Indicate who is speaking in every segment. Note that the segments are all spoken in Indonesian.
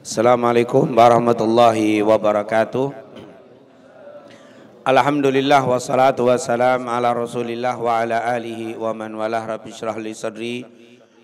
Speaker 1: Assalamualaikum warahmatullahi wabarakatuh. Alhamdulillah wassalatu wassalam ala rasulillah wa ala alihi wa man walah. Rabbi syrah li sadri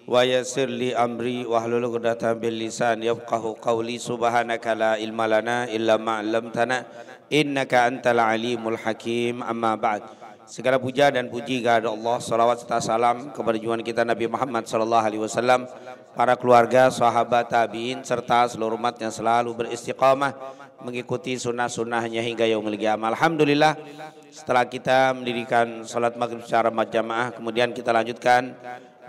Speaker 1: wa yassir li amri wahlul 'uqdatam bil lisan yafqahu qawli. Subhanaka la ilma lana illa ma 'allamtana innaka antal alimul hakim. Amma ba'd. Segala puja dan puji kepada Allah, salawat serta salam kepada junjungan kita Nabi Muhammad sallallahu alaihi wasallam, para keluarga, sahabat, tabi'in serta seluruh umat yang selalu beristiqamah mengikuti sunnah-sunnahnya hingga yaumil qiyamah. Alhamdulillah, setelah kita mendirikan salat maghrib secara berjamaah, kemudian kita lanjutkan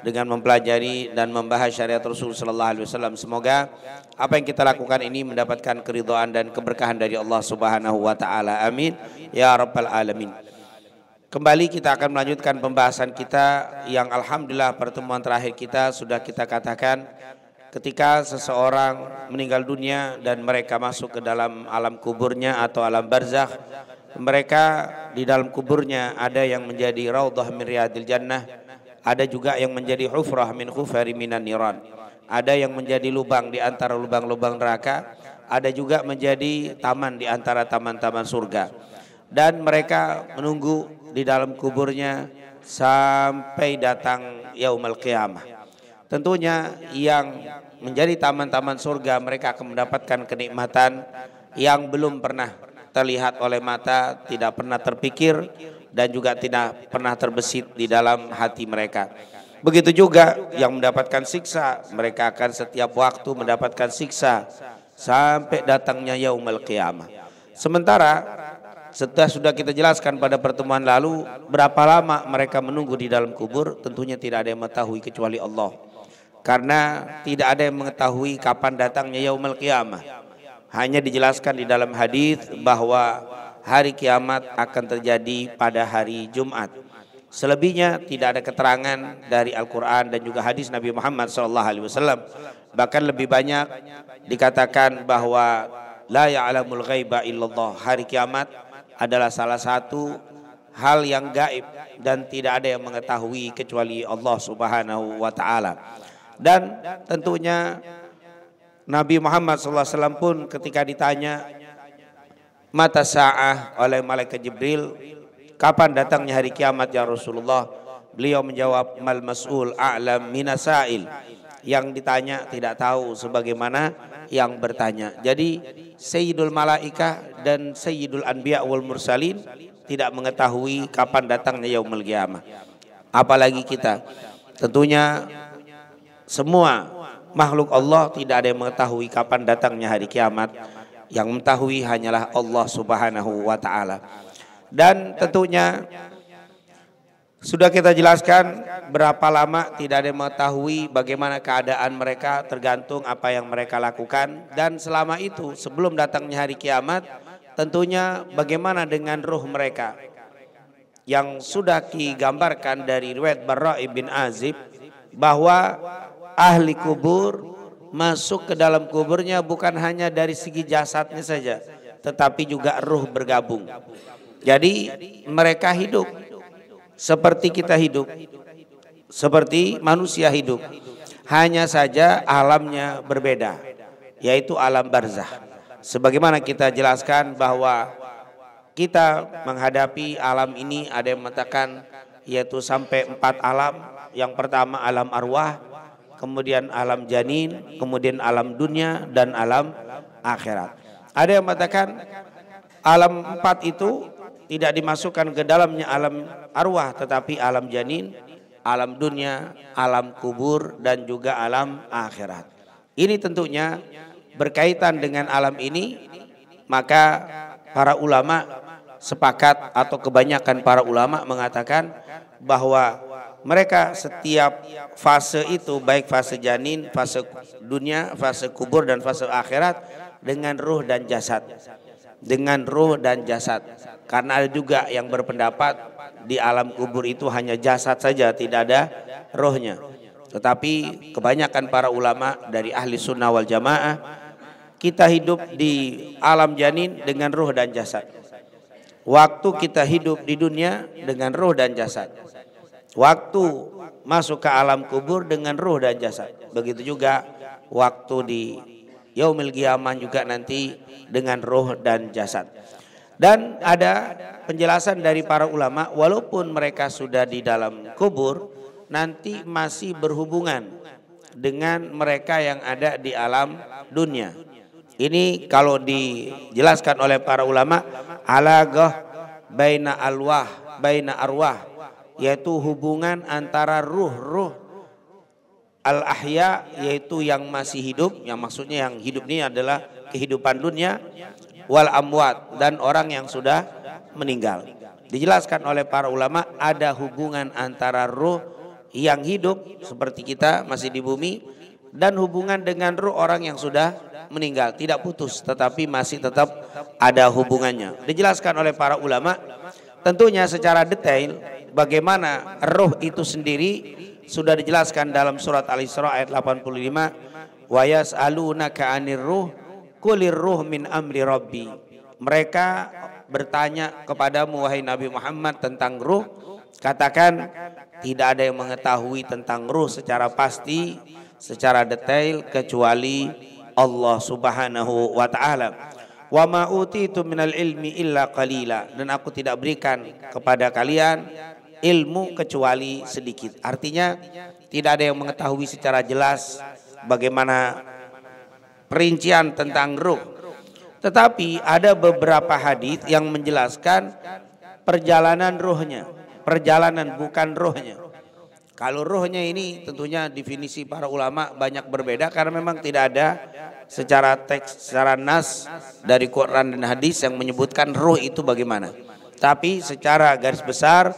Speaker 1: dengan mempelajari dan membahas syariat Rasul sallallahu alaihi wasallam. Semoga apa yang kita lakukan ini mendapatkan keridhaan dan keberkahan dari Allah Subhanahu wa taala. Amin ya rabbal alamin. Kembali kita akan melanjutkan pembahasan kita yang alhamdulillah pertemuan terakhir kita sudah kita katakan ketika seseorang meninggal dunia dan mereka masuk ke dalam alam kuburnya atau alam barzakh, mereka di dalam kuburnya ada yang menjadi raudhah min riyadil jannah, ada juga yang menjadi hufrah min khufari minan niran, ada yang menjadi lubang di antara lubang-lubang neraka, ada juga menjadi taman di antara taman-taman surga. Dan mereka menunggu di dalam kuburnya sampai datang yaumul qiyamah. Tentunya yang menjadi taman-taman surga, mereka akan mendapatkan kenikmatan yang belum pernah terlihat oleh mata, tidak pernah terpikir dan juga tidak pernah terbesit di dalam hati mereka. Begitu juga yang mendapatkan siksa, mereka akan setiap waktu mendapatkan siksa sampai datangnya yaumul qiyamah. Sementara setelah sudah kita jelaskan pada pertemuan lalu berapa lama mereka menunggu di dalam kubur, tentunya tidak ada yang mengetahui kecuali Allah. Karena tidak ada yang mengetahui kapan datangnya yaumul qiyamah. Hanya dijelaskan di dalam hadis bahwa hari kiamat akan terjadi pada hari Jumat. Selebihnya tidak ada keterangan dari Al-Quran dan juga hadis Nabi Muhammad SAW. Bahkan lebih banyak dikatakan bahwa la ya'lamul ghaiba illallah. Hari kiamat adalah salah satu hal yang gaib dan tidak ada yang mengetahui kecuali Allah Subhanahu wa taala. Dan tentunya Nabi Muhammad SAW pun ketika ditanya mata sa'ah oleh malaikat Jibril, kapan datangnya hari kiamat ya Rasulullah, beliau menjawab mal mas'ul a'lam minasail. Yang ditanya tidak tahu sebagaimana yang bertanya. Jadi Sayyidul Malaikah dan Sayyidul Anbiya wal Mursalin tidak mengetahui kapan datangnya yaumul qiyamah. Apalagi kita. Tentunya semua makhluk Allah tidak ada yang mengetahui kapan datangnya hari kiamat. Yang mengetahui hanyalah Allah Subhanahu wa taala. Dan tentunya sudah kita jelaskan berapa lama tidak ada yang mengetahui bagaimana keadaan mereka, tergantung apa yang mereka lakukan. Dan selama itu sebelum datangnya hari kiamat, tentunya bagaimana dengan ruh mereka yang sudah digambarkan dari riwayat Barra bin Azib bahwa ahli kubur masuk ke dalam kuburnya bukan hanya dari segi jasadnya saja, tetapi juga ruh bergabung. Jadi mereka hidup seperti kita hidup, seperti manusia hidup, hanya saja alamnya berbeda, yaitu alam barzakh. Sebagaimana kita jelaskan bahwa kita menghadapi alam ini ada yang mengatakan yaitu sampai 4 alam. Yang pertama alam arwah, kemudian alam janin, kemudian alam dunia dan alam akhirat. Ada yang mengatakan alam 4 itu tidak dimasukkan ke dalamnya alam arwah, tetapi alam janin, alam dunia, alam kubur dan juga alam akhirat. Ini tentunya berkaitan dengan alam ini, maka para ulama sepakat atau kebanyakan para ulama mengatakan bahwa mereka setiap fase itu, baik fase janin, fase dunia, fase kubur dan fase akhirat, dengan ruh dan jasad. Dengan ruh dan jasad. Karena ada juga yang berpendapat di alam kubur itu hanya jasad saja, tidak ada rohnya. Tetapi kebanyakan para ulama dari ahli sunnah wal jamaah, kita hidup di alam janin dengan ruh dan jasad. Waktu kita hidup di dunia dengan ruh dan jasad. Waktu masuk ke alam kubur dengan ruh dan jasad. Begitu juga waktu di yaumil qiyamah juga nanti dengan roh dan jasad. Dan ada penjelasan dari para ulama, walaupun mereka sudah di dalam kubur, nanti masih berhubungan dengan mereka yang ada di alam dunia. Ini kalau dijelaskan oleh para ulama, alaqah baina arwah, yaitu hubungan antara ruh al-ahya, yaitu yang masih hidup, yang maksudnya yang hidup ini adalah kehidupan dunia, wal amwat, dan orang yang sudah meninggal. Dijelaskan oleh para ulama ada hubungan antara ruh yang hidup seperti kita masih di bumi dan hubungan dengan ruh orang yang sudah meninggal, tidak putus tetapi masih tetap ada hubungannya. Dijelaskan oleh para ulama tentunya secara detail bagaimana ruh itu sendiri sudah dijelaskan dalam surat Al-Isra ayat 85, wa yas'alunaka 'anir ruh qulir ruh min amri rabbi. Mereka bertanya kepadamu wahai Nabi Muhammad tentang ruh, katakan tidak ada yang mengetahui tentang ruh secara pasti, secara detail kecuali Allah Subhanahu wa taala. Wa ma utitu minal ilmi illa qalila, dan aku tidak berikan kepada kalian ilmu kecuali sedikit. Artinya tidak ada yang mengetahui secara jelas bagaimana perincian tentang ruh. Tetapi ada beberapa hadis yang menjelaskan perjalanan ruhnya. Perjalanan bukan ruhnya. Kalau ruhnya ini tentunya definisi para ulama banyak berbeda karena memang tidak ada secara teks, secara nas dari Quran dan hadis yang menyebutkan ruh itu bagaimana. Tapi secara garis besar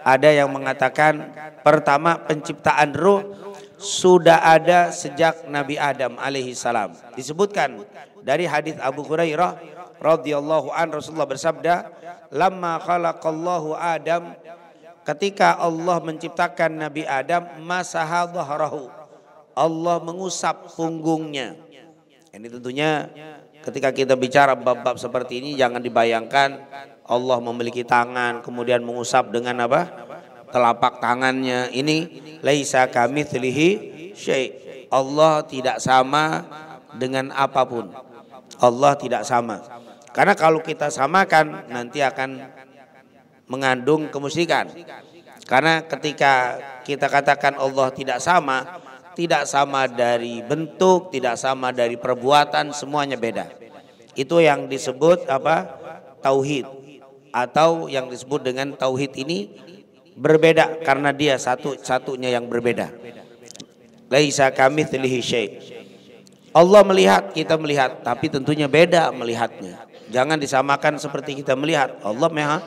Speaker 1: ada yang mengatakan pertama penciptaan ruh sudah ada sejak Nabi Adam alaihi salam. Disebutkan dari hadis Abu Hurairah radhiyallahu an, Rasulullah bersabda, "Lamma khalaqallahu Adam," ketika Allah menciptakan Nabi Adam, masaha dhahrahu, Allah mengusap punggungnya. Ini tentunya ketika kita bicara bab-bab seperti ini jangan dibayangkan Allah memiliki tangan kemudian mengusap dengan apa? Telapak tangannya. Ini laisa kamitslihi syai'. Allah tidak sama dengan apapun. Allah tidak sama. Karena kalau kita samakan nanti akan mengandung kemusyrikan. Karena ketika kita katakan Allah tidak sama dari bentuk, tidak sama dari perbuatan, semuanya beda. Itu yang disebut apa? Tauhid, atau yang disebut dengan tauhid ini berbeda karena dia satu-satunya yang berbeda. Laisa kamitslihi syai'. Allah melihat, kita melihat, tapi tentunya beda melihatnya. Jangan disamakan seperti kita melihat. Allah Maha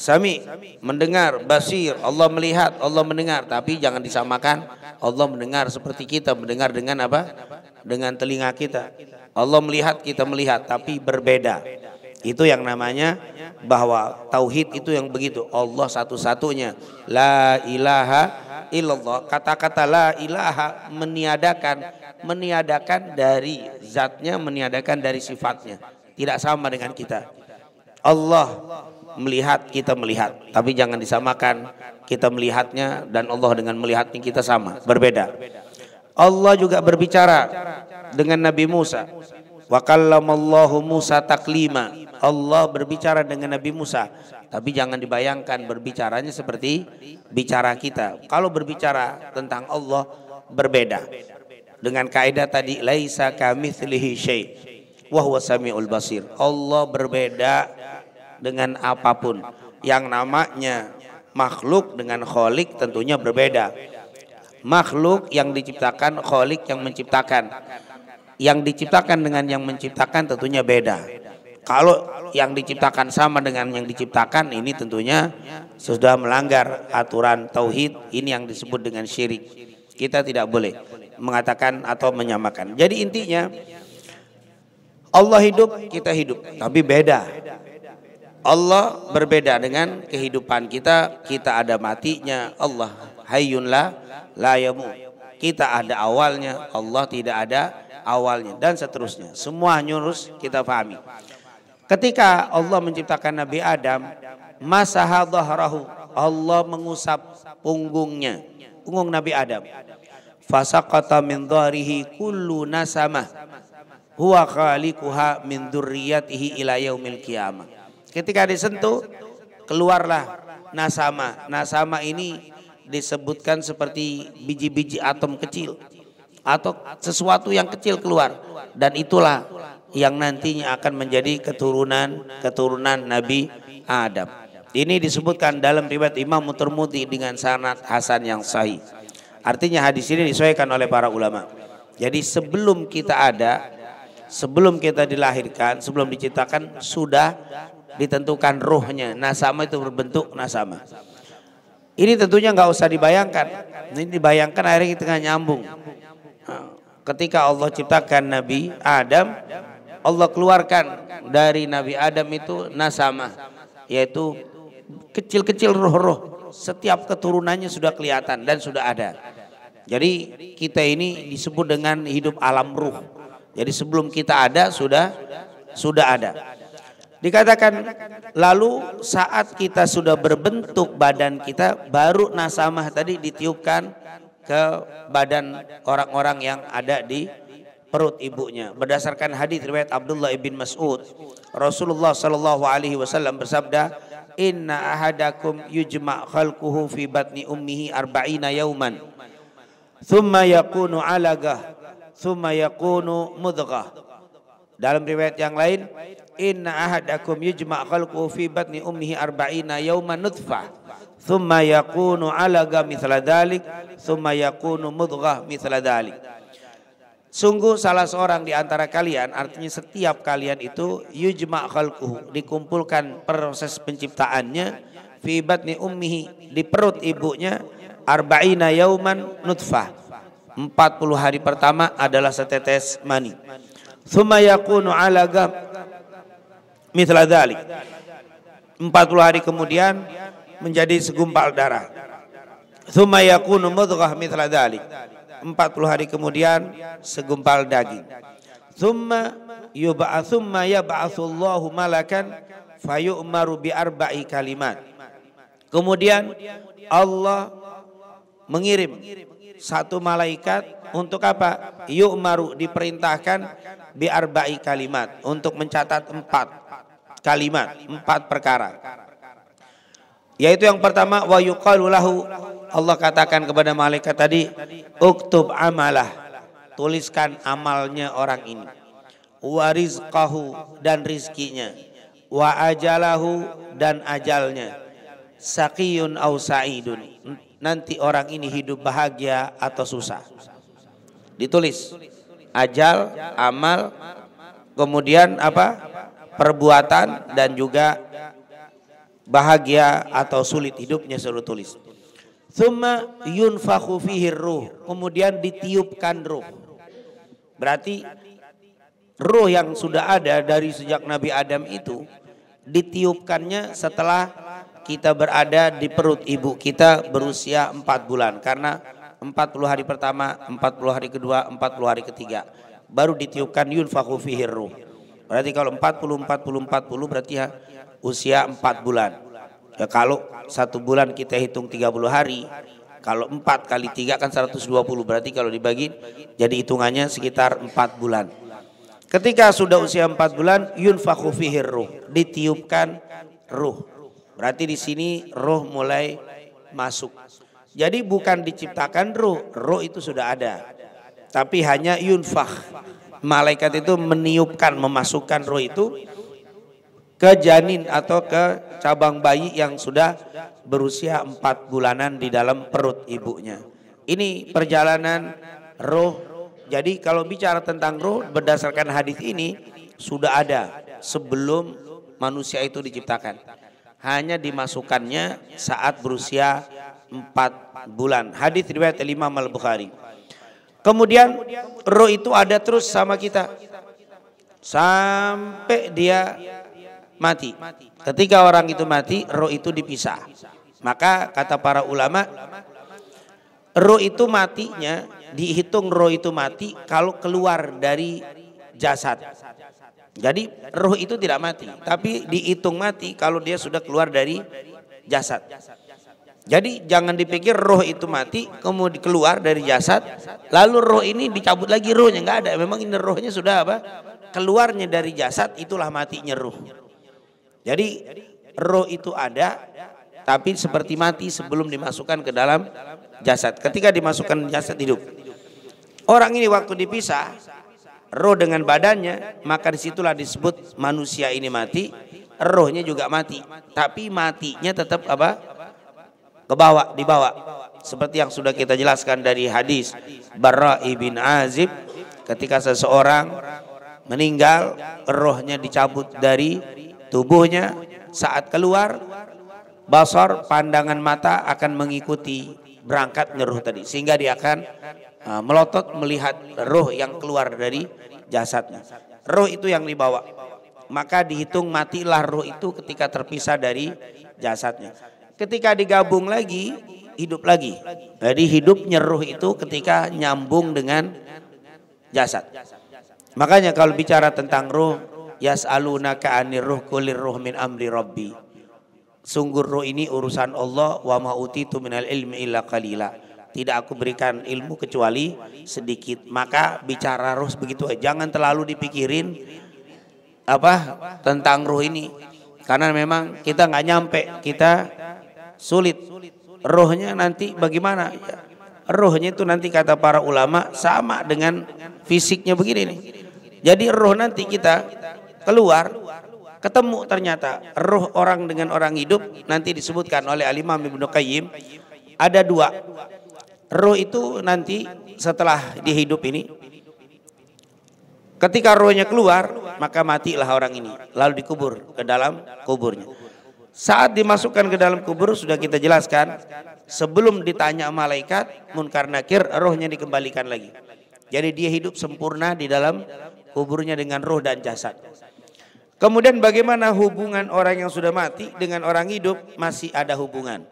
Speaker 1: Sami, mendengar, basir. Allah melihat, Allah mendengar, tapi jangan disamakan Allah mendengar seperti kita mendengar dengan apa? Dengan telinga kita. Allah melihat, kita melihat, tapi berbeda. Itu yang namanya bahwa tauhid itu yang begitu. Allah satu-satunya. La ilaha illallah. Kata-kata la ilaha meniadakan dari zatnya, meniadakan dari sifatnya. Tidak sama dengan kita. Allah melihat, kita melihat, tapi jangan disamakan kita melihatnya dan Allah dengan melihatnya kita sama, berbeda. Allah juga berbicara dengan Nabi Musa. Wa kallamallahu Musa taklima. Allah berbicara dengan Nabi Musa, tapi jangan dibayangkan berbicaranya seperti bicara kita. Kalau berbicara tentang Allah berbeda. Dengan kaidah tadi laisa kamitslihi syai' wa huwas samiul basir. Allah berbeda dengan apapun. Yang namanya makhluk dengan kholik tentunya berbeda. Makhluk yang diciptakan, kholik yang menciptakan. Yang diciptakan dengan yang menciptakan tentunya beda. Kalau yang diciptakan sama dengan yang diciptakan, ini tentunya sudah melanggar aturan tauhid. Ini yang disebut dengan syirik. Kita tidak boleh mengatakan atau menyamakan. Jadi intinya Allah hidup, kita hidup, tapi beda. Allah berbeda dengan kehidupan kita. Kita ada matinya. Allah hayyun la yamut. Kita ada awalnya, Allah tidak ada awalnya, dan seterusnya. Semua harus kita pahami. Ketika Allah menciptakan Nabi Adam, masaha dhahrahu, Allah mengusap punggungnya, punggung Nabi Adam. Fasaqata min dhahrihi kullu nasamah huwa khaliquha min dzurriyyatihi ila yaumil qiyamah. Ketika disentuh keluarlah nasama. Nasama ini disebutkan seperti biji-biji atom kecil atau sesuatu yang kecil keluar, dan itulah yang nantinya akan menjadi keturunan Nabi Adam. Ini disebutkan dalam riwayat Imam Tirmidzi dengan sanad hasan yang sahih. Artinya hadis ini disesuaikan oleh para ulama. Jadi sebelum kita ada, sebelum kita dilahirkan, sebelum diciptakan sudah ditentukan ruhnya. Nasama itu berbentuk nasama. Ini tentunya nggak usah dibayangkan. Ini dibayangkan akhirnya kita nggak nyambung. Ketika Allah ciptakan Nabi Adam, Allah keluarkan dari Nabi Adam itu nasama, yaitu kecil-kecil roh-roh. Setiap keturunannya sudah kelihatan dan sudah ada. Jadi kita ini disebut dengan hidup alam ruh. Jadi sebelum kita ada sudah ada. Dikatakan lalu saat kita sudah berbentuk badan kita, baru nasamah tadi ditiupkan ke badan orang-orang yang ada di perut ibunya. Berdasarkan hadis riwayat Abdullah bin Mas'ud, Rasulullah sallallahu alaihi wasallam bersabda, "Inna ahadakum yujma' khalquhu fi batni ummihi arba'ina yauman. Thumma yakunu alaqah, thumma yakunu mudghah." Dalam riwayat yang lain, "Inna ahadakum yujma' khalquhu fi batni ummihi arba'ina yauman nutfah, thumma yakunu alaqah mithla dhalik, thumma yakunu mudghah mithla dhalik." Sungguh salah seorang di antara kalian, artinya setiap kalian itu, yujma' khalquhu, dikumpulkan proses penciptaannya, fi batni ummihi, di perut ibunya, arba'ina yauman nutfah, 40 hari pertama adalah setetes mani. Tsumma yakunu 'alaqah mithla dzalik, 40 hari kemudian menjadi segumpal darah. Tsumma yakunu mudghah mithla dzalik, 40 hari kemudian segumpal daging. Tsumma yab'atsullahu malakan fayu'maru bi arba'i kalimat. Kemudian Allah mengirim satu malaikat untuk apa? Yu'maru, diperintahkan, bi arba'i kalimat, untuk mencatat 4 kalimat, 4 perkara. Yaitu yang pertama, wa yuqalu lahu, Allah katakan kepada malaikat tadi, uktub amalah, tuliskan amalnya orang ini. Wa rizqahu, dan rizkinya. Wa ajalahu, dan ajalnya. Saqiyun au sa'idun, nanti orang ini hidup bahagia atau susah. Ditulis ajal, amal, kemudian apa? Perbuatan, dan juga bahagia atau sulit hidupnya, suruh tulis. Tsumma yunfakhu fihi ruh, kemudian ditiupkan ruh. Berarti ruh yang sudah ada dari sejak Nabi Adam itu ditiupkannya setelah kita berada di perut ibu kita berusia 4 bulan. Karena 40 hari pertama, 40 hari kedua, 40 hari ketiga baru ditiupkan yunfakhu fihi ruh. Berarti kalau 40 berarti ya usia 4 bulan. Ya kalau 1 bulan kita hitung 30 hari, kalau 4 kali 3 kan 120, berarti kalau dibagi jadi hitungannya sekitar 4 bulan. Ketika sudah usia 4 bulan, yunfakhu fihi ruh, ditiupkan ruh. Berarti di sini ruh mulai masuk. Jadi bukan diciptakan ruh itu sudah ada. Tapi hanya yunfakh. Malaikat itu meniupkan, memasukkan ruh itu ke janin atau ke cabang bayi yang sudah berusia 4 bulanan di dalam perut ibunya. Ini perjalanan ruh. Jadi kalau bicara tentang ruh berdasarkan hadis ini sudah ada sebelum manusia itu diciptakan. Hanya dimasukkannya saat berusia 4 bulan. Hadis riwayat Imam Al-Bukhari. Kemudian roh itu ada terus sama kita sampai dia mati. Ketika orang itu mati, roh itu dipisah. Maka kata para ulama, roh itu matinya dihitung, roh itu mati kalau keluar dari jasad. Jadi roh itu tidak mati, tapi dihitung mati kalau dia sudah keluar dari jasad. Jadi jangan dipikir roh itu mati kemudian keluar dari jasad, lalu roh ini dicabut lagi rohnya, nggak ada. Memang ini rohnya sudah apa? Keluarnya dari jasad, itulah matinya roh. Jadi roh itu ada, tapi seperti mati sebelum dimasukkan ke dalam jasad. Ketika dimasukkan jasad hidup. Orang ini waktu dipisah roh dengan badannya, maka disitulah disebut manusia ini mati, rohnya juga mati. Tapi matinya tetap apa? Dibawa. Seperti yang sudah kita jelaskan dari hadis Barra bin Azib, ketika seseorang meninggal, rohnya dicabut dari tubuhnya, saat keluar basar, pandangan mata akan mengikuti berangkatnya roh tadi, sehingga dia akan melotot melihat roh yang keluar dari jasadnya. Roh itu yang dibawa, maka dihitung matilah roh itu ketika terpisah dari jasadnya. Ketika digabung lagi, hidup lagi. Jadi hidupnya roh itu ketika nyambung dengan jasad. Makanya kalau bicara tentang roh, yas'alunaka 'anir ruh qulir ruh min amri rabbi. Sungguh roh ini urusan Allah, wa ma utitu minal ilmi illa qalila. Tidak aku berikan ilmu kecuali sedikit. Maka bicara roh begitu aja. Jangan terlalu dipikirin tentang roh ini, karena memang kita nggak nyampe, kita sulit. Rohnya nanti bagaimana? Rohnya itu nanti kata para ulama sama dengan fisiknya begini nih. Jadi roh nanti kita keluar, ketemu ternyata roh orang dengan orang hidup, nanti disebutkan oleh Al-Imam Ibnu Qayyim ada dua. Roh itu nanti setelah dihidup ini, ketika rohnya keluar maka matilah orang ini, lalu dikubur ke dalam kuburnya. Saat dimasukkan ke dalam kubur sudah kita jelaskan, sebelum ditanya malaikat Munkar Nakir, rohnya dikembalikan lagi. Jadi dia hidup sempurna di dalam kuburnya dengan roh dan jasad. Kemudian bagaimana hubungan orang yang sudah mati dengan orang hidup? Masih ada hubungan.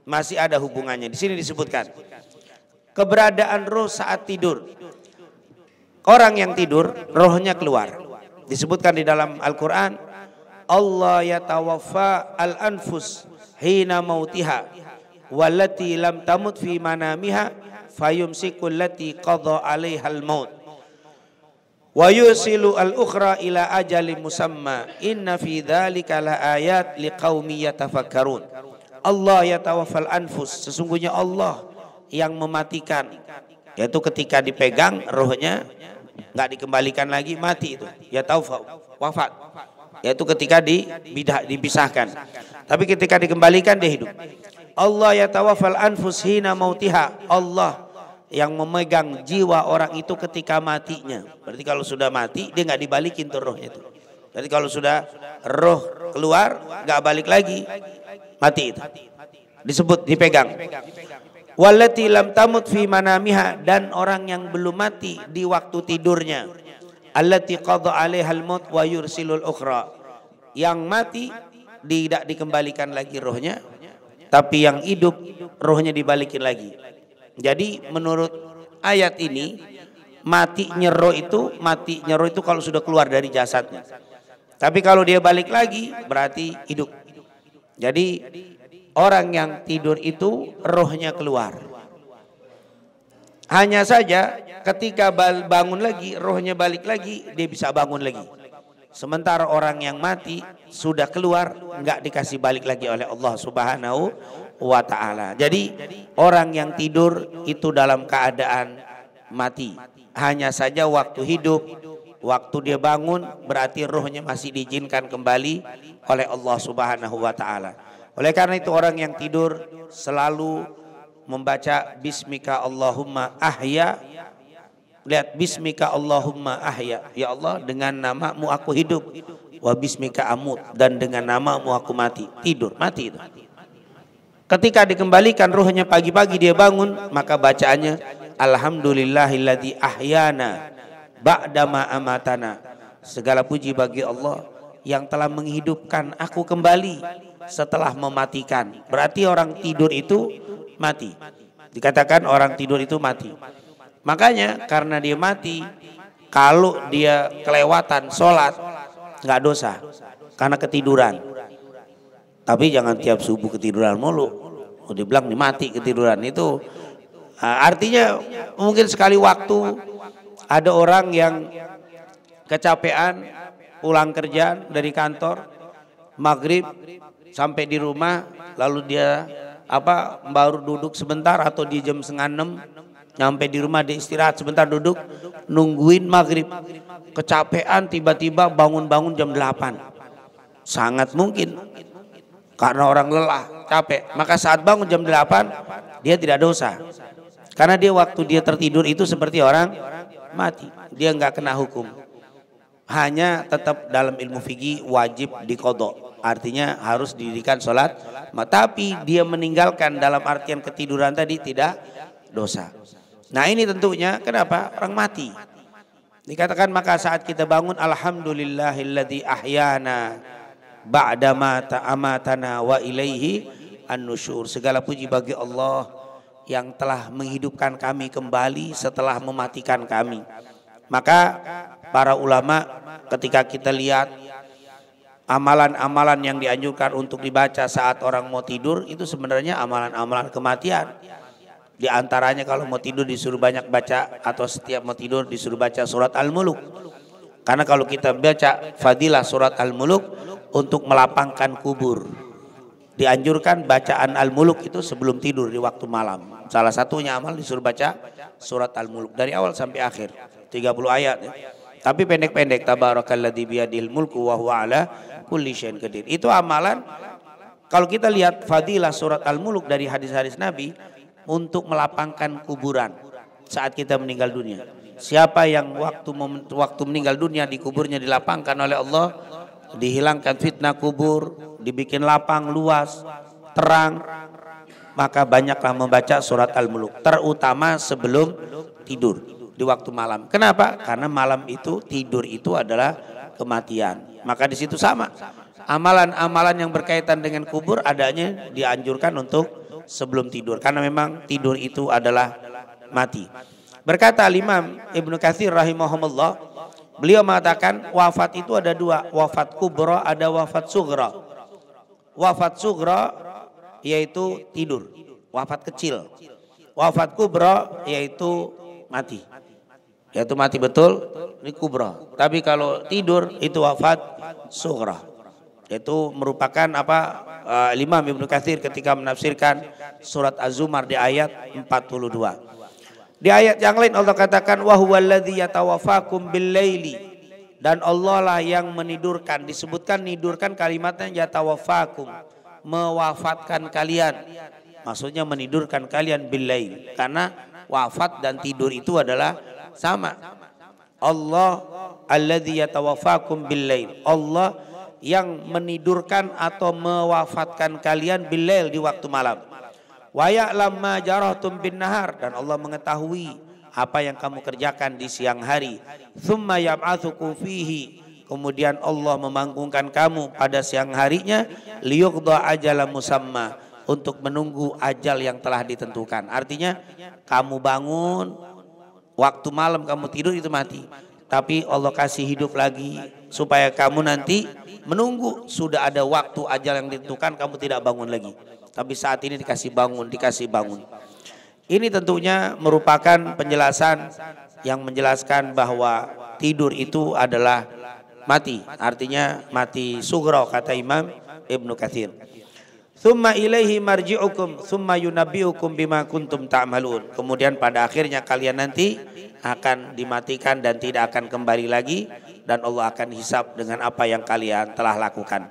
Speaker 1: Masih ada hubungannya. Di sini disebutkan keberadaan roh saat tidur. Orang yang tidur rohnya keluar. Disebutkan di dalam Al-Qur'an, Allah yatawaffa al-anfus hina mautiha wallati lam tamut fi manamiha fayumsiku allati qadha 'alaiha al-maut wa yusilu al-ukhra ila ajalin musamma inna fi dzalika laayat liqaumi yatafakkarun. Allah yatawaffal anfus, sesungguhnya Allah yang mematikan, yaitu ketika dipegang rohnya nggak dikembalikan lagi, mati itu wafat, yaitu ketika dipisahkan. Tapi ketika dikembalikan dia hidup. Allah yatawaffal anfus hina mautiha, Allah yang memegang jiwa orang itu ketika matinya. Berarti kalau sudah mati dia nggak dibalikin tuh rohnya itu. Jadi kalau sudah roh keluar nggak balik lagi, mati itu disebut dipegang. Wallati lam tamut fi manamiha, dan orang yang belum mati di waktu tidurnya. Allati qadha 'alaihal maut wa yursilul ukhra, yang mati tidak dikembalikan lagi rohnya, tapi yang hidup rohnya dibalikin lagi. Jadi menurut ayat ini matinya roh itu kalau sudah keluar dari jasadnya. Tapi kalau dia balik lagi berarti hidup. Jadi orang yang tidur itu rohnya keluar. Hanya saja ketika bangun lagi, rohnya balik lagi, dia bisa bangun lagi. Sementara orang yang mati sudah keluar, nggak dikasih balik lagi oleh Allah Subhanahu wa ta'ala. Jadi orang yang tidur itu dalam keadaan mati. Hanya saja waktu hidup, waktu dia bangun berarti rohnya masih diizinkan kembali oleh Allah Subhanahu wa ta'ala. Oleh karena itu orang yang tidur selalu membaca Bismika Allahumma ahya. Lihat, Bismika Allahumma ahya, ya Allah dengan namamu aku hidup. Wa bismika amut, dan dengan namamu aku mati. Tidur, mati itu. Ketika dikembalikan rohnya pagi-pagi dia bangun, maka bacaannya Alhamdulillahilladzi ahyana ba'dama amatana. Segala puji bagi Allah yang telah menghidupkan aku kembali setelah mematikan. Berarti orang tidur itu mati. Dikatakan orang tidur itu mati. Makanya karena dia mati, kalau dia kelewatan sholat nggak dosa karena ketiduran. Tapi jangan tiap subuh ketiduran mulu. dibilang nih mati ketiduran itu. Artinya mungkin sekali waktu ada orang yang kecapean pulang kerja dari kantor maghrib sampai di rumah lalu dia baru duduk sebentar atau di jam 5:30 nyampe di rumah dia istirahat sebentar duduk nungguin maghrib, kecapean tiba-tiba bangun-bangun jam 8. Sangat mungkin karena orang lelah capek, maka saat bangun jam 8 dia tidak dosa. Karena dia waktu dia tertidur itu seperti orang mati. Dia nggak kena hukum. Hanya tetap dalam ilmu fikih wajib diqadha. Artinya harus didirikan sholat. Tapi dia meninggalkan dalam artian ketiduran tadi tidak dosa. Nah ini tentunya kenapa? Orang mati. Dikatakan maka saat kita bangun alhamdulillahilladzi ahyana ba'dama amatana wa ilaihi an-nusyur. Segala puji bagi Allah yang telah menghidupkan kami kembali setelah mematikan kami. Maka para ulama ketika kita lihat amalan-amalan yang dianjurkan untuk dibaca saat orang mau tidur itu sebenarnya amalan-amalan kematian. Di antaranya kalau mau tidur disuruh banyak baca atau setiap mau tidur disuruh baca surat Al-Muluk. Karena kalau kita baca fadilah surat Al-Muluk untuk melapangkan kubur. Dianjurkan bacaan Al-Muluk itu sebelum tidur di waktu malam. Salah satunya amal disuruh baca surat Al-Muluk dari awal sampai akhir 30 ayat ya. Tapi pendek-pendek tabarakalladzi biyadihil mulku wa huwa ala kulli syai'in qadir. Itu amalan kalau kita lihat fadilah surat Al-Muluk dari hadis-hadis Nabi untuk melapangkan kuburan saat kita meninggal dunia. Siapa yang waktu meninggal dunia di kuburnya dilapangkan oleh Allah, dihilangkan fitnah kubur, dibikin lapang luas, terang, maka banyaklah membaca surat Al-Muluk, terutama sebelum tidur di waktu malam. Kenapa? Karena malam itu tidur itu adalah kematian. Maka di situ sama. Amalan-amalan yang berkaitan dengan kubur adanya dianjurkan untuk sebelum tidur karena memang tidur itu adalah mati. Berkata Imam Ibnu Katsir rahimahumullah, beliau mengatakan wafat itu ada dua, wafat kubra, ada wafat sughra. Wafat sughra yaitu tidur, wafat kecil. Wafat kubra yaitu mati. Yaitu mati betul, ini kubra. Tapi kalau tidur itu wafat sughra. Itu merupakan Imam Ibnu Katsir ketika menafsirkan surat Az-Zumar di ayat 42. Di ayat yang lain Allah katakan wa huwallazi yatawaffakum bil-laili, dan Allah lah yang menidurkan. Disebutkan nidurkan kalimatnya yatawaffakum, mewafatkan kalian. Maksudnya menidurkan kalian bil-lail, karena wafat dan tidur itu adalah sama. Allah allazi yatawaffakum bil-lail, Allah yang menidurkan atau mewafatkan kalian bil-lail di waktu malam. Wa ya'lam ma jarahtum bin nahar, dan Allah mengetahui apa yang kamu kerjakan di siang hari. Tsumma yab'atsukum fihi, kemudian Allah memanggungkan kamu pada siang harinya liyuqda ajalan musamma, untuk menunggu ajal yang telah ditentukan. Artinya kamu bangun waktu malam kamu tidur itu mati, tapi Allah kasih hidup lagi supaya kamu nanti menunggu sudah ada waktu ajal yang ditentukan, kamu tidak bangun lagi. Tapi saat ini dikasih bangun. Ini tentunya merupakan penjelasan yang menjelaskan bahwa tidur itu adalah mati. Artinya mati sughra kata Imam Ibnu Katsir. Tsumma ilaihi marji'ukum tsumma yunabbi'ukum bima kuntum ta'malun. Kemudian pada akhirnya kalian nanti akan dimatikan dan tidak akan kembali lagi, dan Allah akan hisab dengan apa yang kalian telah lakukan.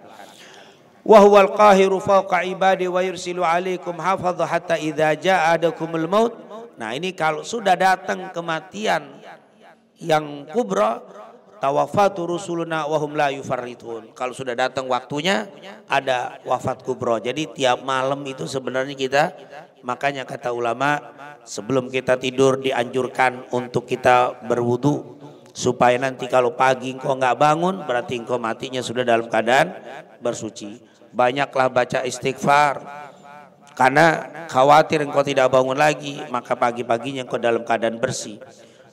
Speaker 1: Wa huwal qahiru fawqa ibadi wa yursilu alaikum hafadha hatta idza jaa adakumul maut. Nah, ini kalau sudah datang kematian yang kubra, tawaffatu rusuluna wa hum la yufarritun. Kalau sudah datang waktunya ada wafat kubra. Jadi tiap malam itu sebenarnya kita, makanya kata ulama sebelum kita tidur dianjurkan untuk kita berwudu, supaya nanti kalau pagi engkau nggak bangun berarti engkau matinya sudah dalam keadaan bersuci. Banyaklah baca istighfar, karena khawatir engkau tidak bangun lagi, maka pagi-paginya engkau dalam keadaan bersih.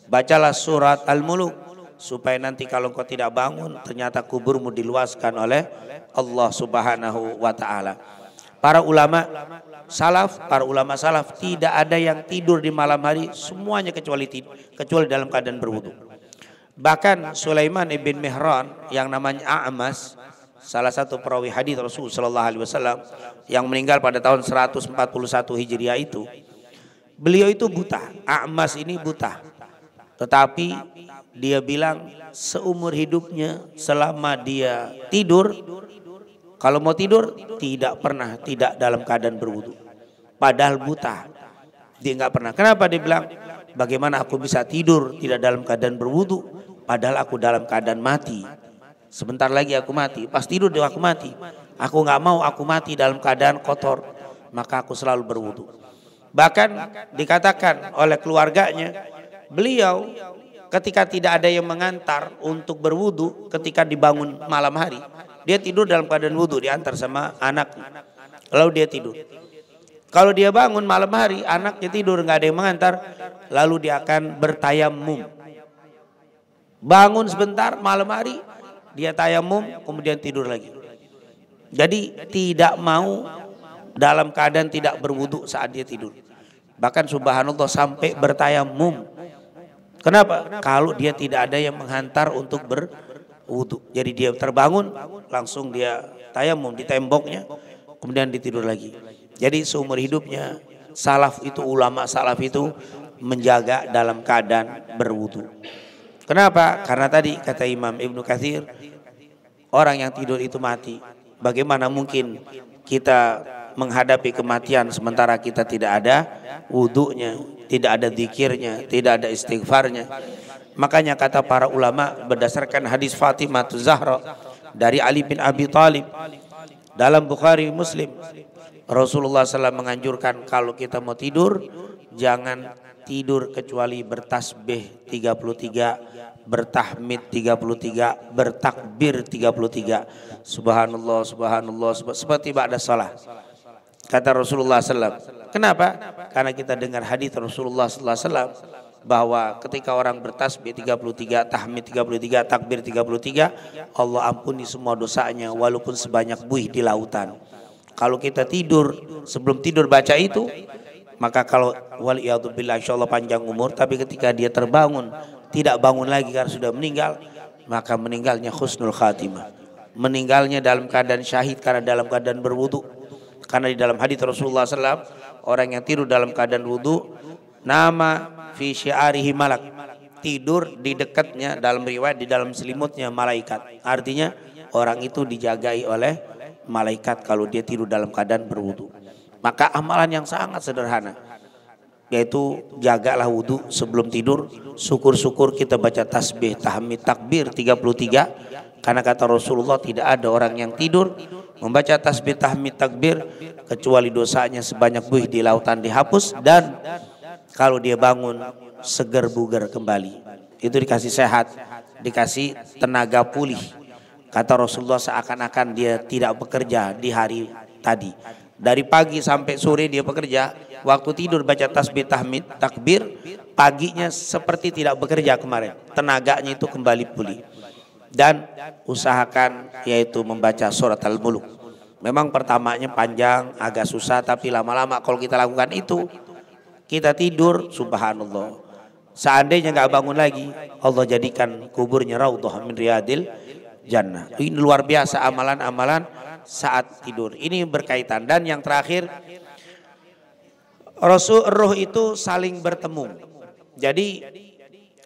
Speaker 1: Bacalah surat Al-Muluk, supaya nanti kalau engkau tidak bangun ternyata kuburmu diluaskan oleh Allah Subhanahu wa ta'ala. Para ulama salaf tidak ada yang tidur di malam hari, semuanya kecuali dalam keadaan berwudu. Bahkan Sulaiman ibn Mihran yang namanya A'mas, salah satu perawi hadis Rasul sallallahu alaihi wasallam yang meninggal pada tahun 141 Hijriah itu, beliau itu buta. A'mas ini buta. Tetapi dia bilang seumur hidupnya selama dia tidur, kalau mau tidur tidak pernah tidak dalam keadaan berwudu. Padahal buta. Dia nggak pernah. Kenapa dia bilang, bagaimana aku bisa tidur tidak dalam keadaan berwudu, padahal aku dalam keadaan mati. Sebentar lagi aku mati. Pas tidur dia aku mati. Aku nggak mau aku mati dalam keadaan kotor. Maka aku selalu berwudu. Bahkan dikatakan oleh keluarganya, beliau ketika tidak ada yang mengantar untuk berwudu, ketika dibangun malam hari, dia tidur dalam keadaan wudu, diantar sama anaknya. Lalu dia tidur. Kalau dia bangun malam hari, anaknya tidur nggak ada yang mengantar, lalu dia akan bertayamum. Bangun sebentar malam hari, dia tayamum, kemudian tidur lagi. Jadi tidak mau dalam keadaan tidak berwudu saat dia tidur. Bahkan subhanallah sampai bertayamum. Kenapa? Kalau dia tidak ada yang menghantar untuk berwudu. Jadi dia terbangun, langsung dia tayamum di temboknya, kemudian ditidur lagi. Jadi seumur hidupnya ulama salaf itu menjaga dalam keadaan berwudu. Kenapa? Karena tadi kata Imam Ibnu Katsir, orang yang tidur itu mati. Bagaimana mungkin kita menghadapi kematian sementara kita tidak ada wudunya, tidak ada zikirnya, tidak ada istighfarnya. Makanya kata para ulama berdasarkan hadis Fatimah Zahra dari Ali bin Abi Thalib dalam Bukhari Muslim, Rasulullah SAW menganjurkan kalau kita mau tidur jangan tidur kecuali bertasbih 33, bertahmid 33, bertakbir 33. Subhanallah, subhanallah, seperti ba'da salah. Kata Rasulullah SAW. Kenapa? Karena kita dengar hadis Rasulullah SAW bahwa ketika orang bertasbih 33, tahmid 33, takbir 33, Allah ampuni semua dosanya walaupun sebanyak buih di lautan. Kalau kita tidur, sebelum tidur baca itu, maka kalau waliyadzubillah insyaallah panjang umur, tapi ketika dia terbangun tidak bangun lagi karena sudah meninggal, maka meninggalnya husnul khatimah, meninggalnya dalam keadaan syahid karena dalam keadaan berwudu. Karena di dalam hadis Rasulullah SAW, orang yang tidur dalam keadaan wudu, nama fi syi'arihi malak, tidur di dekatnya, dalam riwayat di dalam selimutnya malaikat. Artinya orang itu dijagai oleh malaikat kalau dia tidur dalam keadaan berwudu. Maka amalan yang sangat sederhana, yaitu jagalah wudu sebelum tidur. Syukur-syukur kita baca tasbih, tahmid, takbir 33. Karena kata Rasulullah tidak ada orang yang tidur membaca tasbih, tahmid, takbir kecuali dosanya sebanyak buih di lautan dihapus, dan kalau dia bangun segar bugar kembali. Itu dikasih sehat, dikasih tenaga pulih. Kata Rasulullah seakan-akan dia tidak bekerja di hari tadi. Dari pagi sampai sore dia bekerja, waktu tidur baca tasbih, tahmid, takbir, paginya seperti tidak bekerja kemarin. Tenaganya itu kembali pulih. Dan usahakan yaitu membaca surat Al-Mulk. Memang pertamanya panjang, agak susah, tapi lama-lama kalau kita lakukan itu, kita tidur, subhanallah. Seandainya nggak bangun lagi, Allah jadikan kuburnya raudhah min riyadil jannah. Ini luar biasa amalan-amalan saat tidur. Ini berkaitan. Dan yang terakhir, roh itu saling bertemu. Jadi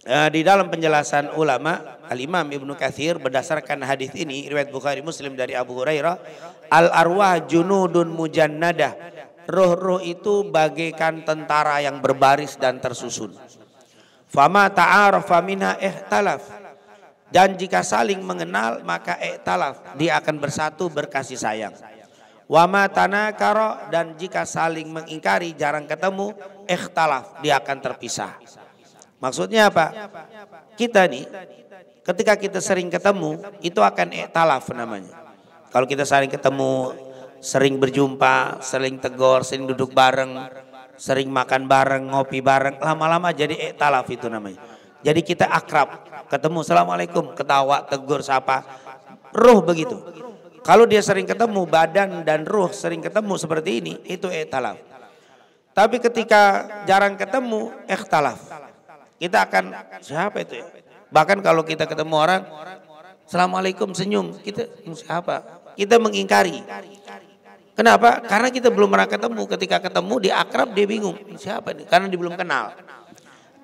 Speaker 1: di dalam penjelasan ulama, Al-Imam Ibnu Katsir berdasarkan hadis ini riwayat Bukhari Muslim dari Abu Hurairah, al-arwah junudun mujannadah, roh-roh itu bagaikan tentara yang berbaris dan tersusun. Fama ta'arafa minha ihtalaf, dan jika saling mengenal maka ihtalaf, dia akan bersatu berkasih sayang. Wama tanakara, dan jika saling mengingkari jarang ketemu, ikhtalaf, dia akan terpisah. Maksudnya apa? Kita nih ketika kita sering ketemu itu akan ikhtalaf namanya. Kalau kita sering ketemu, sering berjumpa, sering tegur, sering duduk bareng, sering makan bareng, ngopi bareng, lama-lama jadi ikhtalaf itu namanya. Jadi kita akrab, ketemu assalamualaikum, ketawa, tegur, sapa, roh begitu. Kalau dia sering ketemu, badan dan ruh sering ketemu seperti ini, itu i'talaf. Tapi ketika jarang ketemu, ikhtalaf. Kita akan, siapa itu ya? Bahkan kalau kita ketemu orang, Assalamualaikum, senyum, kita siapa? Kita mengingkari. Kenapa? Karena kita belum pernah ketemu. Ketika ketemu, dia akrab, dia bingung. Siapa ini? Karena dia belum kenal.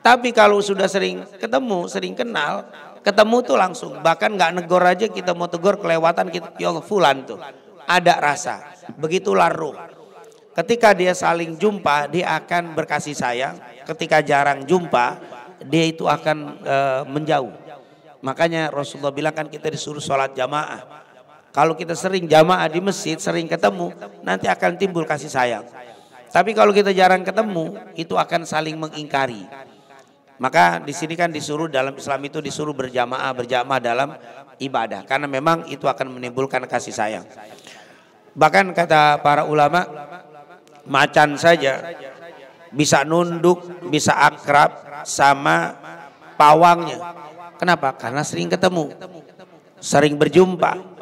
Speaker 1: Tapi kalau sudah sering ketemu, sering kenal, ketemu tuh langsung. Bahkan gak negor aja, kita mau tegur kelewatan, kita, ya Allah fulan tuh. Ada rasa. Begitulah ruh. Ketika dia saling jumpa, dia akan berkasih sayang. Ketika jarang jumpa, dia itu akan menjauh. Makanya Rasulullah bilang kan kita disuruh sholat jamaah. Kalau kita sering jamaah di masjid, sering ketemu, nanti akan timbul kasih sayang. Tapi kalau kita jarang ketemu, itu akan saling mengingkari. Maka di sini kan disuruh, dalam Islam itu disuruh berjamaah dalam ibadah. Karena memang itu akan menimbulkan kasih sayang. Bahkan kata para ulama, macan saja bisa nunduk, bisa akrab sama pawangnya. Kenapa? Karena sering ketemu, sering berjumpa.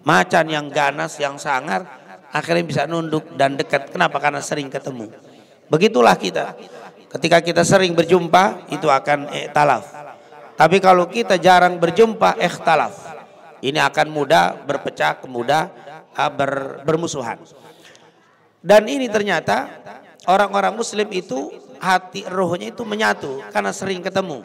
Speaker 1: Macan yang ganas, yang sangar, akhirnya bisa nunduk dan dekat. Kenapa? Karena sering ketemu. Begitulah kita. Ketika kita sering berjumpa, itu akan i'talaf. Tapi kalau kita jarang berjumpa, ikhtalaf. Ini akan mudah berpecah, mudah bermusuhan. Dan ini ternyata orang-orang muslim itu hati rohnya itu menyatu karena sering ketemu.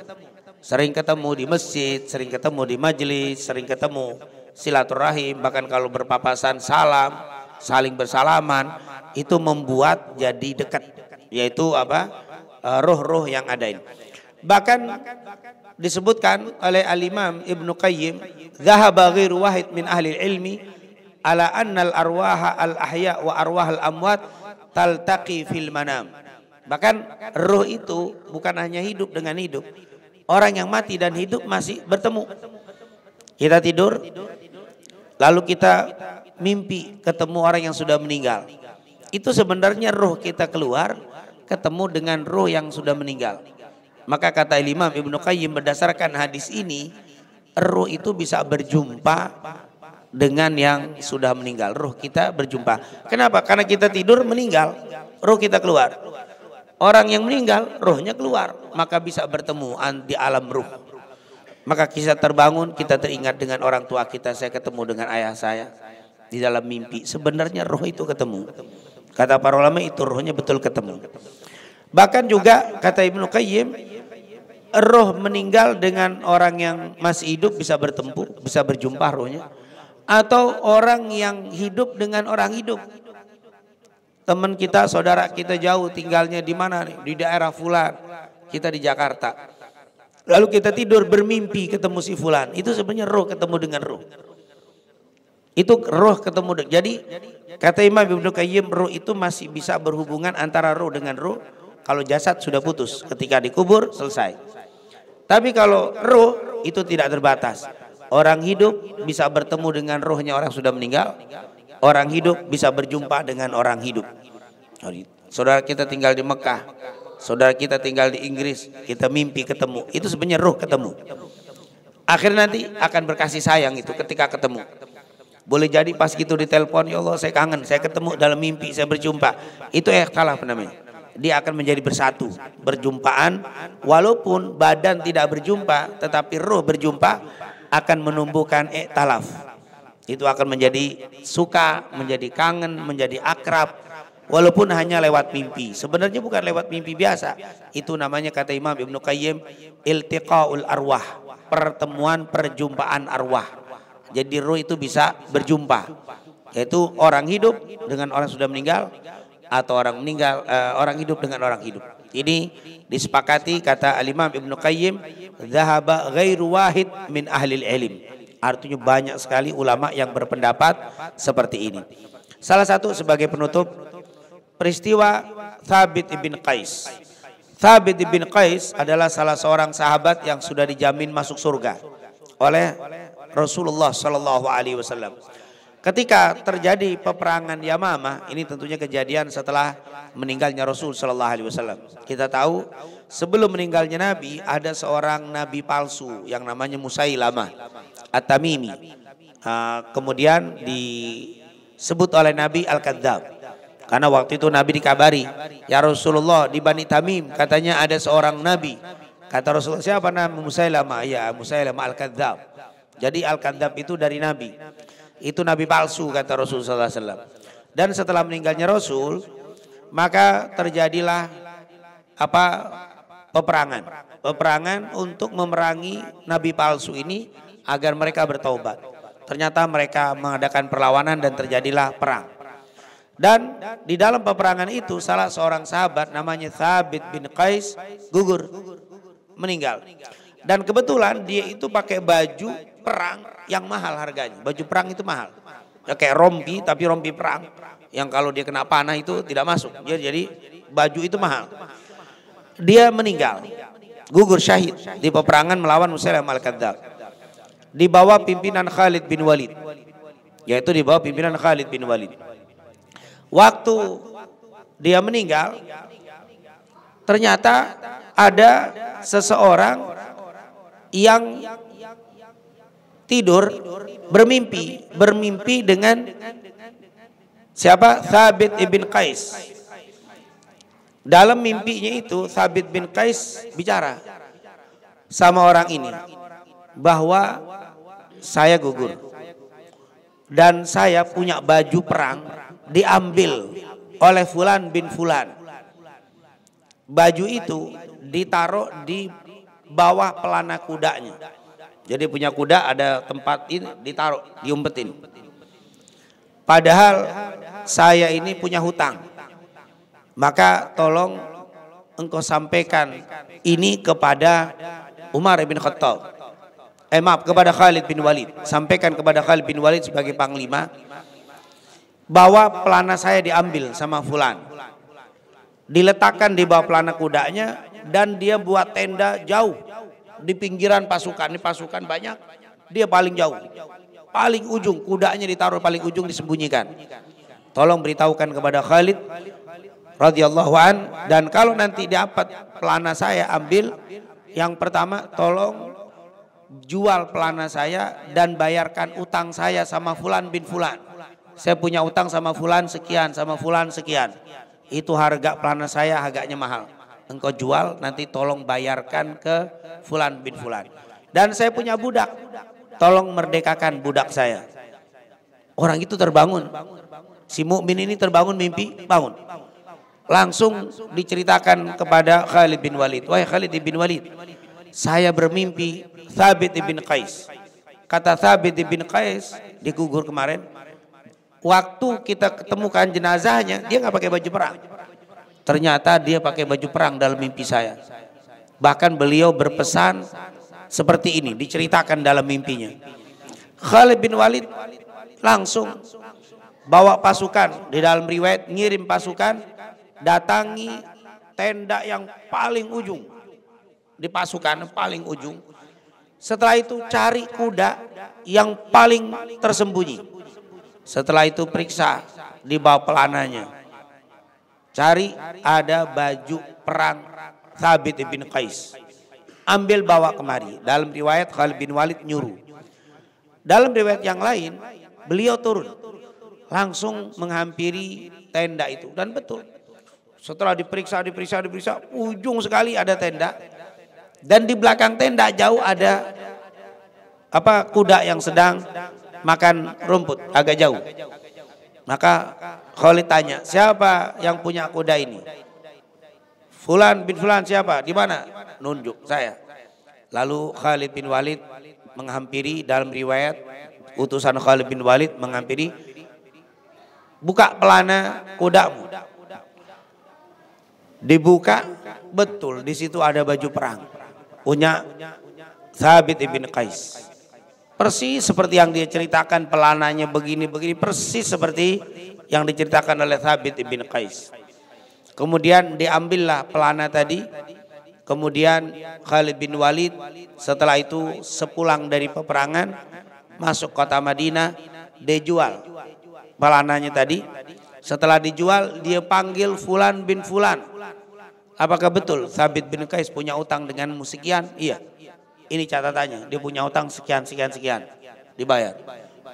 Speaker 1: Sering ketemu di masjid, sering ketemu di majelis, sering ketemu silaturahim, bahkan kalau berpapasan salam, saling bersalaman, itu membuat jadi dekat. Yaitu apa? Roh-roh yang ada ini. Bahkan disebutkan oleh Al-Imam Ibnu Qayyim, "Dhahaba ghairu wahid min ahli ilmi ala anna al-arwaha al-ahya wa arwah al-amwat taltaqi fil manam." Bahkan roh itu bukan hanya hidup dengan hidup. Orang yang mati dan hidup masih bertemu. Kita tidur, lalu kita mimpi ketemu orang yang sudah meninggal. Itu sebenarnya roh kita keluar, ketemu dengan roh yang sudah meninggal. Maka kata Imam Ibnu Qayyim, berdasarkan hadis ini, roh itu bisa berjumpa dengan yang sudah meninggal. Roh kita berjumpa. Kenapa? Karena kita tidur meninggal, roh kita keluar. Orang yang meninggal, rohnya keluar, maka bisa bertemu di alam ruh. Maka kita terbangun, kita teringat dengan orang tua kita, saya ketemu dengan ayah saya di dalam mimpi. Sebenarnya roh itu ketemu. Kata para ulama itu rohnya betul ketemu. Bahkan juga kata Ibnu Qayyim, roh meninggal dengan orang yang masih hidup bisa bertemu, bisa berjumpa rohnya. Atau orang yang hidup dengan orang hidup. Teman kita, saudara kita jauh tinggalnya di mana nih? Di daerah fulan. Kita di Jakarta. Lalu kita tidur bermimpi ketemu si fulan. Itu sebenarnya roh ketemu dengan roh. Itu roh ketemu. Jadi kata Imam Ibnu Qayyim, roh itu masih bisa berhubungan antara roh dengan roh. Kalau jasad sudah putus, ketika dikubur selesai. Tapi kalau roh itu tidak terbatas. Orang hidup bisa bertemu dengan rohnya orang sudah meninggal. Orang hidup bisa berjumpa dengan orang hidup. Saudara kita tinggal di Mekah, saudara kita tinggal di Inggris, kita mimpi ketemu. Itu sebenarnya roh ketemu. Akhirnya nanti akan berkasih sayang itu ketika ketemu. Boleh jadi pas gitu ditelepon, ya Allah saya kangen, saya ketemu dalam mimpi, saya berjumpa. Itu ikhtilaf namanya. Dia akan menjadi bersatu, berjumpaan. Walaupun badan tidak berjumpa, tetapi roh berjumpa akan menumbuhkan ikhtilaf. Itu akan menjadi suka, menjadi kangen, menjadi akrab. Walaupun hanya lewat mimpi. Sebenarnya bukan lewat mimpi biasa. Itu namanya kata Imam Ibnu Qayyim, iltiqaul arwah. Pertemuan, perjumpaan arwah. Jadi roh itu bisa berjumpa. Yaitu orang hidup dengan orang sudah meninggal. Atau orang meninggal, orang hidup dengan orang hidup. Ini disepakati kata Al-Imam Ibnu Qayyim, dhahaba ghairu wahid min ahlil ilm. Artinya banyak sekali ulama yang berpendapat seperti ini. Salah satu sebagai penutup, peristiwa Thabit ibn Qais. Thabit ibn Qais adalah salah seorang sahabat yang sudah dijamin masuk surga oleh Rasulullah Sallallahu Alaihi Wasallam. Ketika terjadi peperangan Yamamah, ini tentunya kejadian setelah meninggalnya Rasul Sallallahu Alaihi Wasallam. Kita tahu sebelum meninggalnya Nabi ada seorang nabi palsu yang namanya Musailamah At-Tamimi. Kemudian disebut oleh Nabi Al-Kadzab. Karena waktu itu Nabi dikabari, ya Rasulullah, di Bani Tamim katanya ada seorang Nabi. Kata Rasulullah, siapa nama? Musailamah. Ya, Musailamah Al-Kadzab. Jadi Al-Kadzab itu dari Nabi. Itu Nabi palsu kata Rasulullah SAW. Dan setelah meninggalnya Rasul, maka terjadilah peperangan untuk memerangi Nabi palsu ini agar mereka bertaubat. Ternyata mereka mengadakan perlawanan dan terjadilah perang. Dan di dalam peperangan itu salah seorang sahabat namanya Thabit bin Qais gugur, meninggal. Dan kebetulan dia itu pakai baju perang yang mahal harganya. Baju perang itu mahal. Ya kayak rompi, tapi rompi perang. Yang kalau dia kena panah itu tidak masuk. Jadi baju itu mahal. Dia meninggal, gugur syahid di peperangan melawan Musailamah Al-Kadzab. Di bawah pimpinan Khalid bin Walid. Yaitu di bawah pimpinan Khalid bin Walid. Waktu dia meninggal, ternyata ada seseorang yang tidur bermimpi dengan siapa? Thabit ibn Qais. Dalam mimpinya itu Thabit bin Qais bicara sama orang ini bahwa saya gugur dan saya punya baju perang diambil oleh Fulan bin Fulan. Baju itu ditaruh di bawah pelana kudanya. Jadi punya kuda ada tempat ini ditaruh, diumpetin. Padahal saya ini punya hutang. Maka tolong engkau sampaikan ini kepada Umar bin Khattab. Kepada Khalid bin Walid. Sampaikan kepada Khalid bin Walid sebagai panglima bahwa pelana saya diambil sama Fulan. Diletakkan di bawah pelana kudanya dan dia buat tenda jauh di pinggiran pasukan. Ini pasukan banyak, dia paling jauh, paling ujung, kudanya ditaruh paling ujung, disembunyikan. Tolong beritahukan kepada Khalid radhiyallahu an, dan kalau nanti dapat pelana saya ambil, yang pertama tolong jual pelana saya dan bayarkan utang saya sama Fulan bin Fulan. Saya punya utang sama Fulan sekian, sama Fulan sekian. Itu harga pelana saya harganya mahal. Engkau jual, nanti tolong bayarkan ke Fulan bin Fulan. Dan saya punya budak, tolong merdekakan budak saya. Orang itu terbangun. Si mukmin ini terbangun mimpi, bangun. Langsung diceritakan kepada Khalid bin Walid. Wahai Khalid bin Walid, saya bermimpi Thabit bin Qais. Kata Thabit bin Qais digugur kemarin. Waktu kita ketemukan jenazahnya, dia nggak pakai baju perang. Ternyata dia pakai baju perang dalam mimpi saya. Bahkan beliau berpesan seperti ini, diceritakan dalam mimpinya. Khalid bin Walid langsung bawa pasukan, di dalam riwayat ngirim pasukan, datangi tenda yang paling ujung, di pasukan paling ujung. Setelah itu cari kuda yang paling tersembunyi. Setelah itu periksa di bawah pelananya. Cari ada baju perang Thabit bin Qais. Ambil bawa kemari. Dalam riwayat Khalid bin Walid nyuruh. Dalam riwayat yang lain beliau turun. Langsung menghampiri tenda itu. Dan betul. Setelah diperiksa, ujung sekali ada tenda. Dan di belakang tenda jauh ada kuda yang sedang makan rumput agak jauh. Maka Khalid tanya, siapa yang punya kuda ini? Fulan bin Fulan, siapa? Di mana? Nunjuk, saya. Lalu Khalid bin Walid menghampiri, dalam riwayat utusan Khalid bin Walid menghampiri, buka pelana kudamu. Dibuka, betul di situ ada baju perang punya Thabit bin Qais. Persis seperti yang dia ceritakan, pelananya begini-begini, persis seperti yang diceritakan oleh Thabit bin Qais. Kemudian diambillah pelana tadi. Kemudian Khalid bin Walid setelah itu sepulang dari peperangan masuk kota Madinah, dia jual pelananya tadi. Setelah dijual, dia panggil Fulan bin Fulan. Apakah betul Thabit bin Qais punya utang dengan sekian? Iya. Ini catatannya, dia punya utang sekian. Dibayar.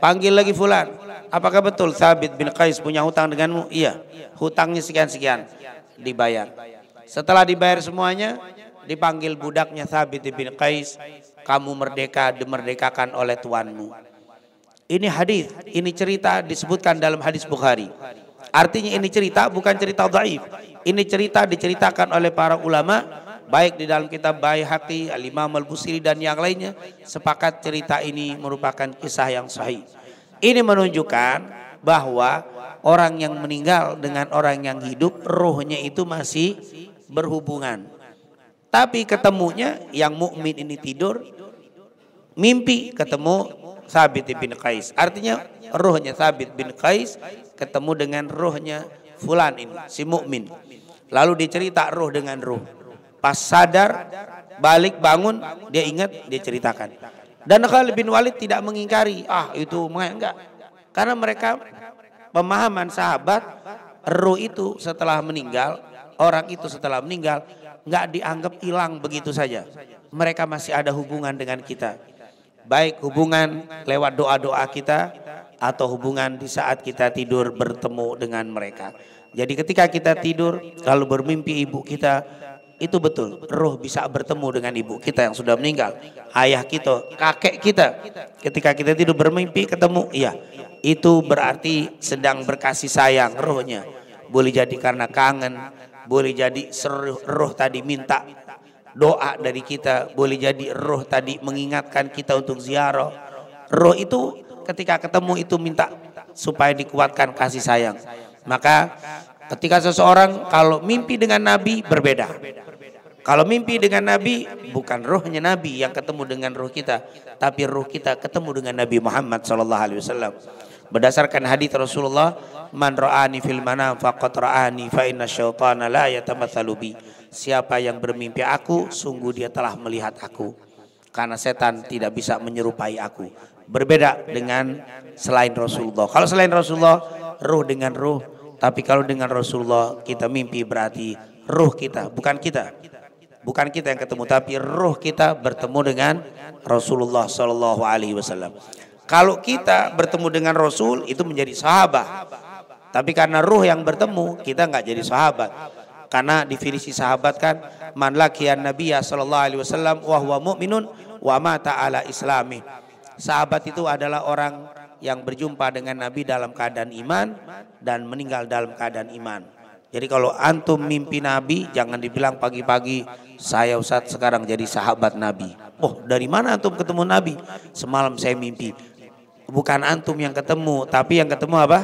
Speaker 1: Panggil lagi fulan. Apakah betul Thabit bin Qais punya hutang denganmu? Iya. Hutangnya sekian-sekian. Dibayar. Setelah dibayar semuanya, dipanggil budaknya Thabit bin Qais. Kamu merdeka, dimerdekakan oleh tuanmu. Ini hadis, ini cerita disebutkan dalam hadis Bukhari. Artinya ini cerita bukan cerita dhaif. Ini cerita diceritakan oleh para ulama, baik di dalam kitab Baihaqi, Al-Imam Al-Busiri dan yang lainnya, sepakat cerita ini merupakan kisah yang sahih. Ini menunjukkan bahwa orang yang meninggal dengan orang yang hidup, rohnya itu masih berhubungan. Tapi ketemunya yang mukmin ini tidur, mimpi ketemu Thabit bin Qais. Artinya rohnya Thabit bin Qais ketemu dengan rohnya fulan ini, si mukmin. Lalu dicerita roh dengan roh. Pas sadar, balik bangun, dia ingat, dia ceritakan. Dan Khalid bin Walid tidak mengingkari, itu enggak. Karena mereka pemahaman sahabat, roh itu setelah meninggal, orang itu setelah meninggal enggak dianggap hilang begitu saja. Mereka masih ada hubungan dengan kita. Baik hubungan lewat doa-doa kita atau hubungan di saat kita tidur bertemu dengan mereka. Jadi ketika kita tidur lalu bermimpi ibu kita, itu betul roh bisa bertemu dengan ibu kita yang sudah meninggal, ayah kita, kakek kita. Ketika kita tidur bermimpi ketemu, iya, itu berarti sedang berkasih sayang rohnya. Boleh jadi karena kangen, boleh jadi roh tadi minta doa dari kita, boleh jadi roh tadi mengingatkan kita untuk ziarah. Roh itu ketika ketemu itu minta supaya dikuatkan kasih sayang. Maka ketika seseorang kalau mimpi dengan Nabi berbeda. Kalau mimpi dengan Nabi bukan rohnya Nabi yang ketemu dengan roh kita, tapi roh kita ketemu dengan Nabi Muhammad SAW. Berdasarkan hadis Rasulullah, man ra'ani fil manam faqad ra'ani fa inna syaitana la yatamatsalu bi. Siapa yang bermimpi aku, sungguh dia telah melihat aku. Karena setan tidak bisa menyerupai aku. Berbeda dengan selain Rasulullah. Kalau selain Rasulullah, ruh dengan ruh. Tapi kalau dengan Rasulullah, kita mimpi berarti ruh kita, bukan kita. Bukan kita yang ketemu, tapi ruh kita bertemu dengan Rasulullah SAW. Kalau kita bertemu dengan Rasul, itu menjadi sahabat. Tapi karena ruh yang bertemu, kita nggak jadi sahabat. Karena definisi sahabat kan, man laqiyan nabiyya sallallahu alaihi wasallam wa huwa mu'minun wa mata ala islami. Sahabat itu adalah orang yang berjumpa dengan Nabi dalam keadaan iman dan meninggal dalam keadaan iman. Jadi kalau antum mimpi Nabi, jangan dibilang pagi-pagi, saya Ustaz sekarang jadi sahabat Nabi. Oh, dari mana antum ketemu Nabi? Semalam saya mimpi. Bukan antum yang ketemu, tapi yang ketemu apa?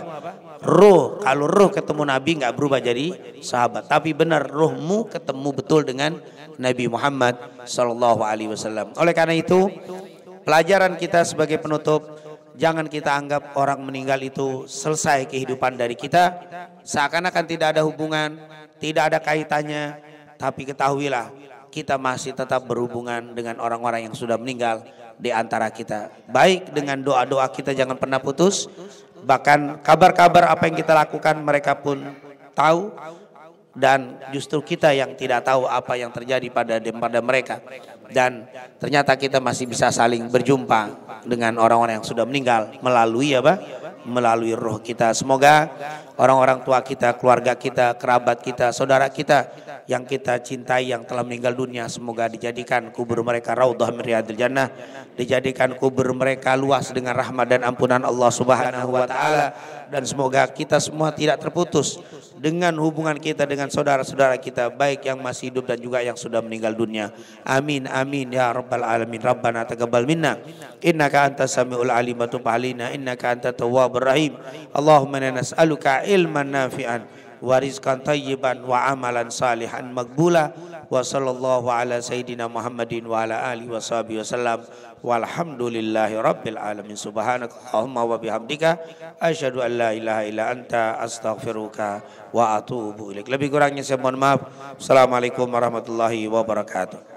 Speaker 1: Ruh. Kalau ruh ketemu Nabi nggak berubah jadi sahabat. Tapi benar ruhmu ketemu betul dengan Nabi Muhammad SAW. Oleh karena itu, pelajaran kita sebagai penutup, jangan kita anggap orang meninggal itu selesai kehidupan dari kita, seakan-akan tidak ada hubungan, tidak ada kaitannya. Tapi ketahuilah, kita masih tetap berhubungan dengan orang-orang yang sudah meninggal di antara kita. Baik dengan doa-doa kita jangan pernah putus. Bahkan kabar-kabar apa yang kita lakukan mereka pun tahu. Dan justru kita yang tidak tahu apa yang terjadi pada mereka. Dan ternyata kita masih bisa saling berjumpa dengan orang-orang yang sudah meninggal melalui apa? Melalui roh kita. Semoga orang-orang tua kita, keluarga kita, kerabat kita, saudara kita yang kita cintai yang telah meninggal dunia, semoga dijadikan kubur mereka raudhah min riyadil jannah, dijadikan kubur mereka luas dengan rahmat dan ampunan Allah Subhanahu wa taala, dan semoga kita semua tidak terputus dengan hubungan kita dengan saudara-saudara kita, baik yang masih hidup dan juga yang sudah meninggal dunia. Amin amin ya rabbal alamin. Rabbana taqabbal minna innaka antas samiul alim wa tub alaina innaka antat tawwabur rahim. Allahumma inna nas'aluka ilman nafi'an wa rizqan tayyiban wa amalan salihan maqbula. Wa sallallahu ala sayyidina Muhammadin wa ala alihi wa sahbihi wasallam. Walhamdulillahi rabbil alamin. Subhanakallahumma wa bihamdika asyhadu an la ilaha illa anta astaghfiruka wa atubu ilaik. Lebih kurangnya saya mohon maaf. Assalamualaikum warahmatullahi wabarakatuh.